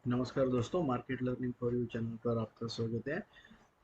नमस्कार दोस्तों, market learning for you channel पर आपका स्वागत है।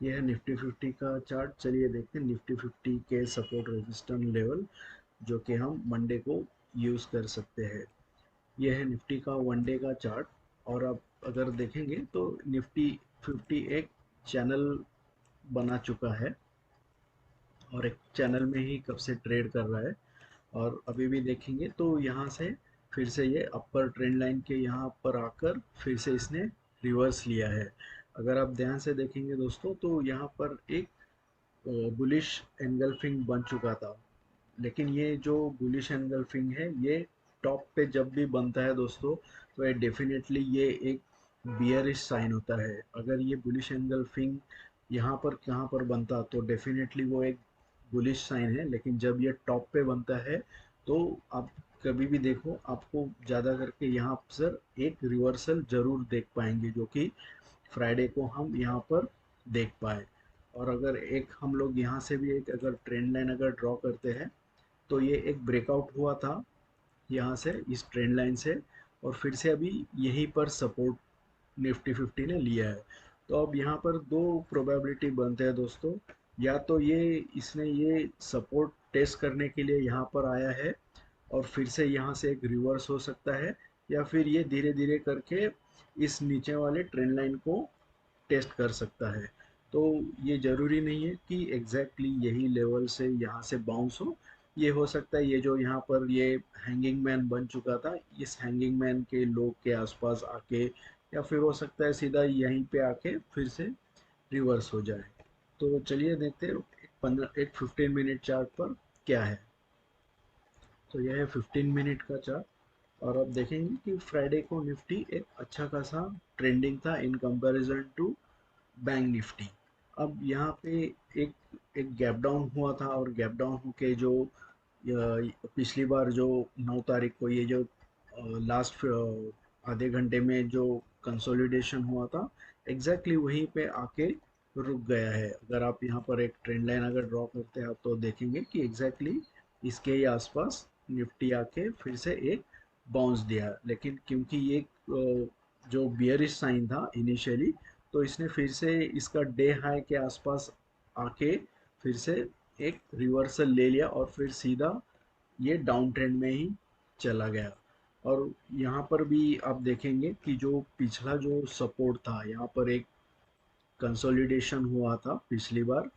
यह है निफ्टी 50 का चार्ट। चलिए देखते हैं निफ्टी 50 के सपोर्ट रेजिस्टेंस लेवल जो कि हम मंडे को यूज़ कर सकते हैं। यह है निफ्टी का वन डे का चार्ट। और आप अगर देखेंगे तो निफ्टी 50 एक चैनल बना चुका है और एक चैनल में ही कब से ट्रेड कर रहा है। और अभी भी देखेंगे तो यहाँ से फिर से ये अपर ट्रेंड लाइन के यहाँ पर आकर फिर से इसने रिवर्स लिया है। अगर आप ध्यान से देखेंगे दोस्तों तो यहाँ पर एक बुलिश एंगल्फिंग बन चुका था। लेकिन ये जो बुलिश एंगल्फिंग है ये टॉप पे जब भी बनता है दोस्तों, तो ये डेफिनेटली ये एक बियरिश साइन होता है। अगर ये बुलिश एंगल्फिंग यहाँ पर कहाँ पर बनता तो डेफिनेटली वो एक बुलिश साइन है। लेकिन जब ये टॉप पे बनता है तो आप कभी भी देखो, आपको ज़्यादा करके यहाँ पर एक रिवर्सल जरूर देख पाएंगे जो कि फ्राइडे को हम यहाँ पर देख पाए। और अगर एक हम लोग यहाँ से भी एक अगर ट्रेंड लाइन अगर ड्रॉ करते हैं तो ये एक ब्रेकआउट हुआ था यहाँ से इस ट्रेंड लाइन से, और फिर से अभी यहीं पर सपोर्ट निफ्टी 50 ने लिया है। तो अब यहाँ पर दो प्रोबेबिलिटी बनते हैं दोस्तों। या तो ये इसने ये सपोर्ट टेस्ट करने के लिए यहाँ पर आया है और फिर से यहाँ से एक रिवर्स हो सकता है, या फिर ये धीरे धीरे करके इस नीचे वाले ट्रेंड लाइन को टेस्ट कर सकता है। तो ये ज़रूरी नहीं है कि एग्जैक्टली यही लेवल से यहाँ से बाउंस हो। ये हो सकता है ये जो यहाँ पर ये हैंगिंग मैन बन चुका था, इस हैंगिंग मैन के लोग के आसपास आके, या फिर हो सकता है सीधा यहीं पे आके फिर से रिवर्स हो जाए। तो चलिए देखते हैं एक 15 मिनट चार्ट पर क्या है। तो यह है 15 मिनट का चार्ट। और अब देखेंगे कि फ्राइडे को निफ्टी एक अच्छा खासा ट्रेंडिंग था in comparison to bank Nifty. अब यहाँ पे एक एक गैप डाउन हुआ था, और गैप डाउन होके जो पिछली बार जो 9 तारीख को ये जो लास्ट आधे घंटे में जो कंसोलिडेशन हुआ था, एग्जैक्टली वहीं पे आके रुक गया है। अगर आप यहाँ पर एक ट्रेंड लाइन अगर ड्रॉ करते हैं तो देखेंगे कि एग्जैक्टली इसके ही आसपास निफ्टी आके फिर से एक बाउंस दिया। लेकिन क्योंकि ये जो बियरिश साइन था इनिशियली, तो इसने फिर से इसका डे हाई के आसपास आके फिर से एक रिवर्सल ले लिया और फिर सीधा ये डाउन ट्रेंड में ही चला गया। और यहाँ पर भी आप देखेंगे कि जो पिछला जो सपोर्ट था, यहाँ पर एक कंसोलिडेशन हुआ था पिछली बार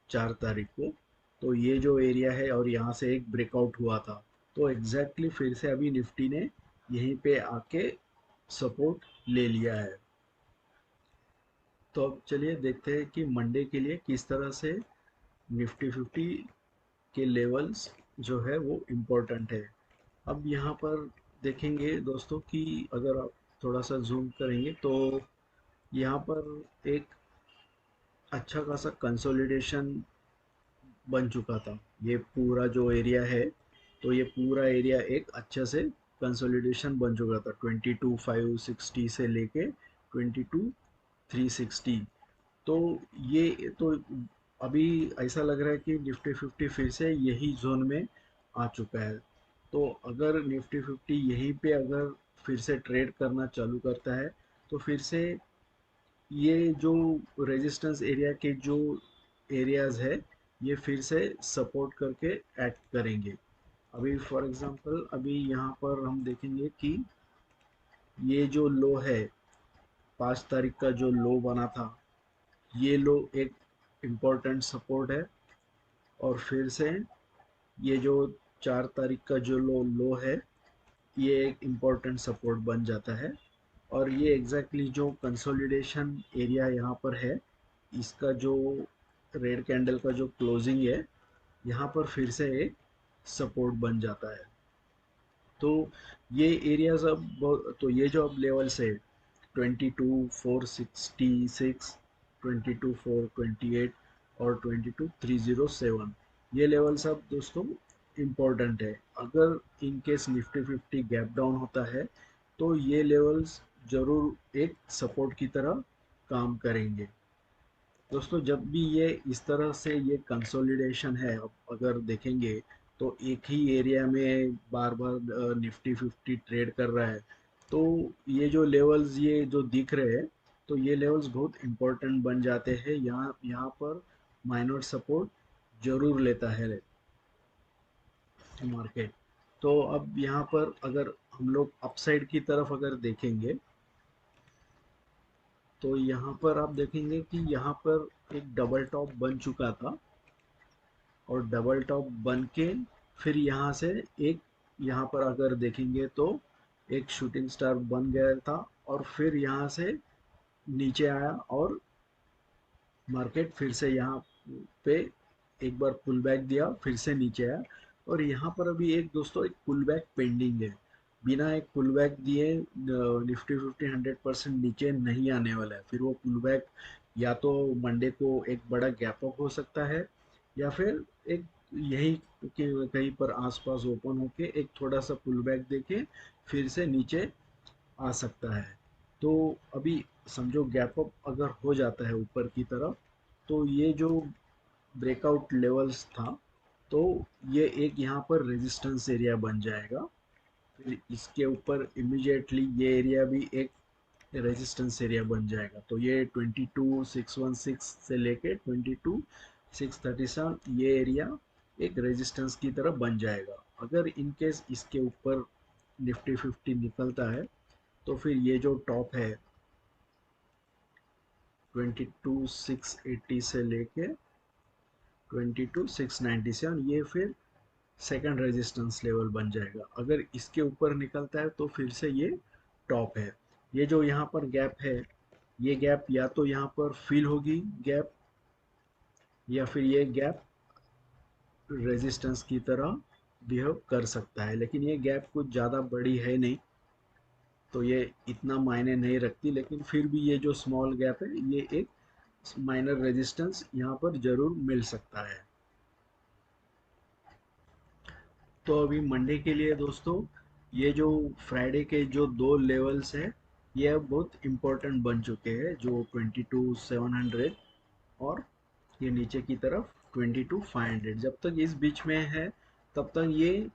4 तारीख को। तो ये जो एरिया है और यहाँ से एक ब्रेकआउट हुआ था, तो एग्जैक्टली फिर से अभी निफ्टी ने यहीं पे आके सपोर्ट ले लिया है। तो अब चलिए देखते हैं कि मंडे के लिए किस तरह से निफ्टी 50 के लेवल्स जो है वो इम्पोर्टेंट है। अब यहाँ पर देखेंगे दोस्तों कि अगर आप थोड़ा सा जूम करेंगे तो यहाँ पर एक अच्छा खासा कंसोलिडेशन बन चुका था। ये पूरा जो एरिया है, तो ये पूरा एरिया एक अच्छे से कंसोलिडेशन बन चुका था 22,560 से लेके 22,360। तो ये तो अभी ऐसा लग रहा है कि निफ्टी 50 फिर से यही जोन में आ चुका है। तो अगर निफ्टी 50 यहीं पे अगर फिर से ट्रेड करना चालू करता है तो फिर से ये जो रेजिस्टेंस एरिया के जो एरियाज है ये फिर से सपोर्ट करके एक्ट करेंगे। अभी फॉर एग्जांपल अभी यहाँ पर हम देखेंगे कि ये जो लो है, 5 तारीख का जो लो बना था, ये लो एक इम्पोर्टेंट सपोर्ट है। और फिर से ये जो 4 तारीख का जो लो है, ये एक इम्पोर्टेंट सपोर्ट बन जाता है। और ये एग्जैक्टली जो कंसोलिडेशन एरिया यहाँ पर है, इसका जो रेड कैंडल का जो क्लोजिंग है, यहाँ पर फिर से एक सपोर्ट बन जाता है। तो ये एरियाज अब तो ये जो अब लेवल्स है 22,466, 22,428 और 22,307, ये लेवल्स अब दोस्तों इम्पोर्टेंट है। अगर in case Nifty 50 gap down होता है तो ये लेवल्स जरूर एक सपोर्ट की तरह काम करेंगे। दोस्तों जब भी ये इस तरह से ये कंसोलिडेशन है, अब अगर देखेंगे तो एक ही एरिया में बार बार निफ्टी 50 ट्रेड कर रहा है, तो ये जो लेवल्स ये जो दिख रहे हैं, तो ये लेवल्स बहुत इंपॉर्टेंट बन जाते हैं। यहाँ यहाँ पर माइनर सपोर्ट जरूर लेता है मार्केट। तो अब यहाँ पर अगर हम लोग अपसाइड की तरफ अगर देखेंगे, तो यहाँ पर आप देखेंगे कि यहाँ पर एक डबल टॉप बन चुका था, और डबल टॉप बन के फिर यहाँ से एक, यहाँ पर अगर देखेंगे तो एक शूटिंग स्टार बन गया था, और फिर यहाँ से नीचे आया, और मार्केट फिर से यहाँ पे एक बार पुल बैक दिया, फिर से नीचे आया। और यहाँ पर अभी एक दोस्तों एक पुल बैक पेंडिंग है। बिना एक पुल बैक दिए निफ्टी 50 100% नीचे नहीं आने वाला है। फिर वो पुल बैक या तो मंडे को एक बड़ा गैप अप हो सकता है, या फिर एक यही कि कहीं पर आसपास ओपन होके एक थोड़ा सा पुल बैक देके फिर से नीचे आ सकता है। तो अभी समझो गैप अप अगर हो जाता है ऊपर की तरफ, तो ये जो ब्रेकआउट लेवल्स था, तो ये एक यहाँ पर रेजिस्टेंस एरिया बन जाएगा। फिर इसके ऊपर इमीडिएटली ये एरिया भी एक रेजिस्टेंस एरिया बन जाएगा। तो ये 22,616 से लेके 22,637 ये एरिया एक रेजिस्टेंस की तरह बन जाएगा। अगर इन केस इसके ऊपर निफ्टी 50 निकलता है, तो फिर ये जो टॉप है 22,680 से लेके 22,697, ये फिर सेकंड रेजिस्टेंस लेवल बन जाएगा। अगर इसके ऊपर निकलता है तो फिर से ये टॉप है। ये जो यहाँ पर गैप है, ये गैप या तो यहाँ पर फिल होगी गैप, या फिर ये गैप रेजिस्टेंस की तरह बिहेव कर सकता है। लेकिन ये गैप कुछ ज़्यादा बड़ी है नहीं, तो ये इतना मायने नहीं रखती। लेकिन फिर भी ये जो स्मॉल गैप है, ये एक माइनर रेजिस्टेंस यहाँ पर जरूर मिल सकता है। तो अभी मंडे के लिए दोस्तों, ये जो फ्राइडे के जो दो लेवल्स हैं, ये अब बहुत इम्पोर्टेंट बन चुके हैं, जो 22,700 और ये नीचे की तरफ 22,500। जब तक इस बीच में है तब तक ये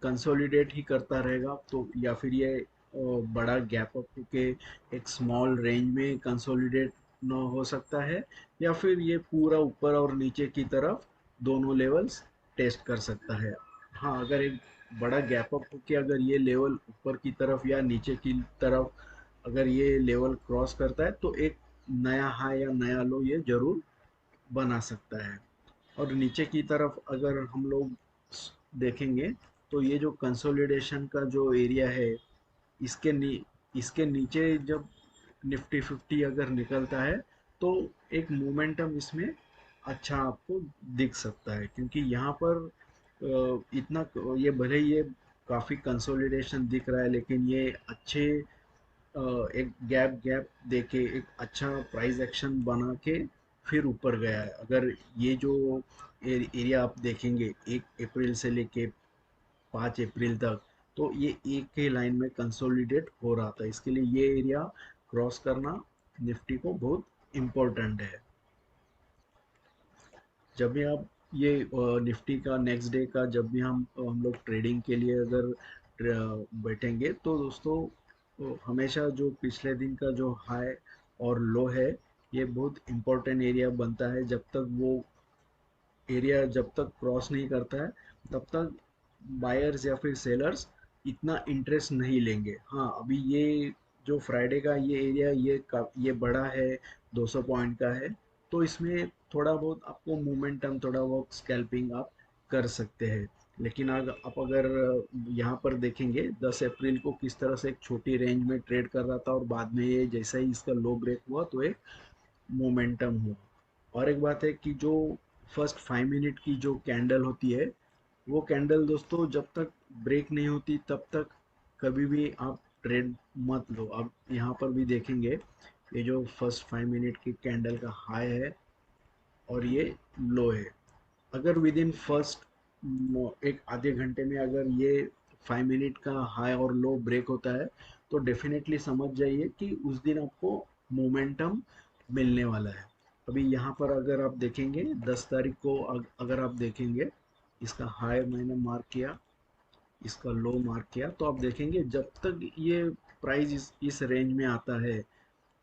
कंसोलिडेट ही करता रहेगा। तो या फिर ये बड़ा गैप अप के एक स्मॉल रेंज में कंसोलिडेट न हो सकता है, या फिर ये पूरा ऊपर और नीचे की तरफ दोनों लेवल्स टेस्ट कर सकता है। हाँ, अगर एक बड़ा गैप अप होके अगर ये लेवल ऊपर की तरफ या नीचे की तरफ अगर ये लेवल क्रॉस करता है, तो एक नया हाई या नया लो ये जरूर बना सकता है। और नीचे की तरफ अगर हम लोग देखेंगे, तो ये जो कंसोलिडेशन का जो एरिया है, इसके इसके नीचे जब निफ्टी 50 अगर निकलता है, तो एक मोमेंटम इसमें अच्छा आपको दिख सकता है। क्योंकि यहाँ पर इतना ये भले ही ये काफ़ी कंसोलिडेशन दिख रहा है, लेकिन ये अच्छे एक गैप गैप देके एक अच्छा प्राइस एक्शन बना के फिर ऊपर गया है। अगर ये जो एरिया आप देखेंगे 1 अप्रैल से लेके 5 अप्रैल तक, तो ये एक ही लाइन में कंसोलिडेट हो रहा था। इसके लिए ये एरिया क्रॉस करना निफ्टी को बहुत इम्पोर्टेंट है। जब भी आप ये निफ्टी का नेक्स्ट डे का जब भी हम लोग ट्रेडिंग के लिए अगर बैठेंगे, तो दोस्तों हमेशा जो पिछले दिन का जो हाई और लो है, ये बहुत इम्पोर्टेंट एरिया बनता है। जब तक वो एरिया जब तक क्रॉस नहीं करता है, तब तक बायर्स या फिर सेलर्स इतना इंटरेस्ट नहीं लेंगे। हाँ, अभी ये जो फ्राइडे का ये एरिया ये बड़ा है, 200 पॉइंट का है। तो इसमें थोड़ा बहुत आपको मोमेंटम, थोड़ा बहुत स्कैल्पिंग आप कर सकते हैं। लेकिन अगर आप अगर यहाँ पर देखेंगे 10 अप्रैल को किस तरह से एक छोटी रेंज में ट्रेड कर रहा था, और बाद में ये जैसा ही इसका लो ब्रेक हुआ तो एक मोमेंटम हुआ। और एक बात है कि जो फर्स्ट 5 मिनट की जो कैंडल होती है, वो कैंडल दोस्तों जब तक ब्रेक नहीं होती तब तक कभी भी आप ट्रेड मत लो। अब यहाँ पर भी देखेंगे, ये जो फर्स्ट 5 मिनट की कैंडल का हाई है और ये लो है, अगर विद इन फर्स्ट एक आधे घंटे में अगर ये 5 मिनट का हाई और लो ब्रेक होता है, तो डेफिनेटली समझ जाइए कि उस दिन आपको मोमेंटम मिलने वाला है। अभी यहाँ पर अगर आप देखेंगे 10 तारीख को अगर आप देखेंगे, इसका हाई मैंने मार्क किया, इसका लो मार्क किया, तो आप देखेंगे जब तक ये प्राइस इस रेंज में आता है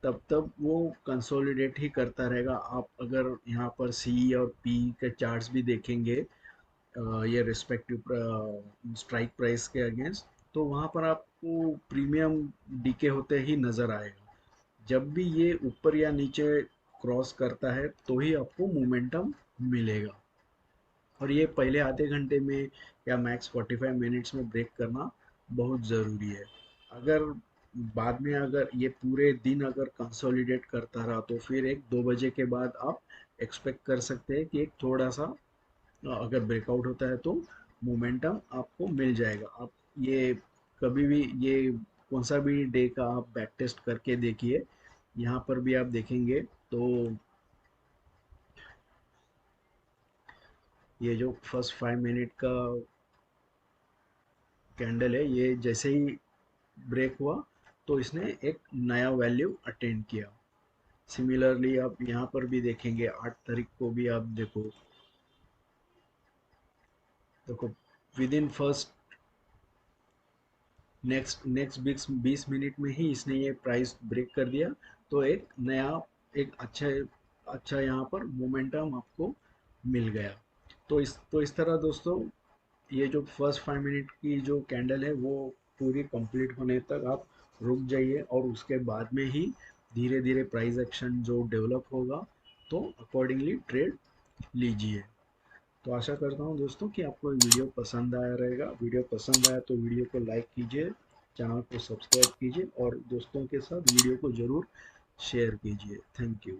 तब तक वो कंसोलिडेट ही करता रहेगा। आप अगर यहाँ पर सी और पी के चार्ट्स भी देखेंगे ये रिस्पेक्टिव स्ट्राइक प्राइस के अगेंस्ट, तो वहाँ पर आपको प्रीमियम डीके होते ही नज़र आएगा। जब भी ये ऊपर या नीचे क्रॉस करता है तो ही आपको मोमेंटम मिलेगा। और ये पहले आधे घंटे में या मैक्स 45 मिनट्स में ब्रेक करना बहुत ज़रूरी है। अगर बाद में अगर ये पूरे दिन अगर कंसोलिडेट करता रहा तो फिर एक 2 बजे के बाद आप एक्सपेक्ट कर सकते हैं कि एक थोड़ा सा अगर ब्रेकआउट होता है तो मोमेंटम आपको मिल जाएगा। आप ये कभी भी ये कौन सा भी डे का आप बैक टेस्ट करके देखिए। यहाँ पर भी आप देखेंगे तो ये जो फर्स्ट 5 मिनट का कैंडल है, ये जैसे ही ब्रेक हुआ तो इसने एक नया वैल्यू अटेंड किया। सिमिलरली आप यहाँ पर भी देखेंगे 8 तारीख को भी आप देखो, देखो with in first next next 20 minute में ही इसने ये प्राइस ब्रेक कर दिया। तो एक नया एक अच्छा यहाँ पर मोमेंटम आपको मिल गया। तो इस तरह दोस्तों ये जो फर्स्ट 5 मिनट की जो कैंडल है वो पूरी कंप्लीट होने तक आप रुक जाइए और उसके बाद में ही धीरे धीरे प्राइस एक्शन जो डेवलप होगा तो अकॉर्डिंगली ट्रेड लीजिए। तो आशा करता हूँ दोस्तों कि आपको ये वीडियो पसंद आया रहेगा। वीडियो पसंद आया तो वीडियो को लाइक कीजिए, चैनल को सब्सक्राइब कीजिए और दोस्तों के साथ वीडियो को ज़रूर शेयर कीजिए। Thank you.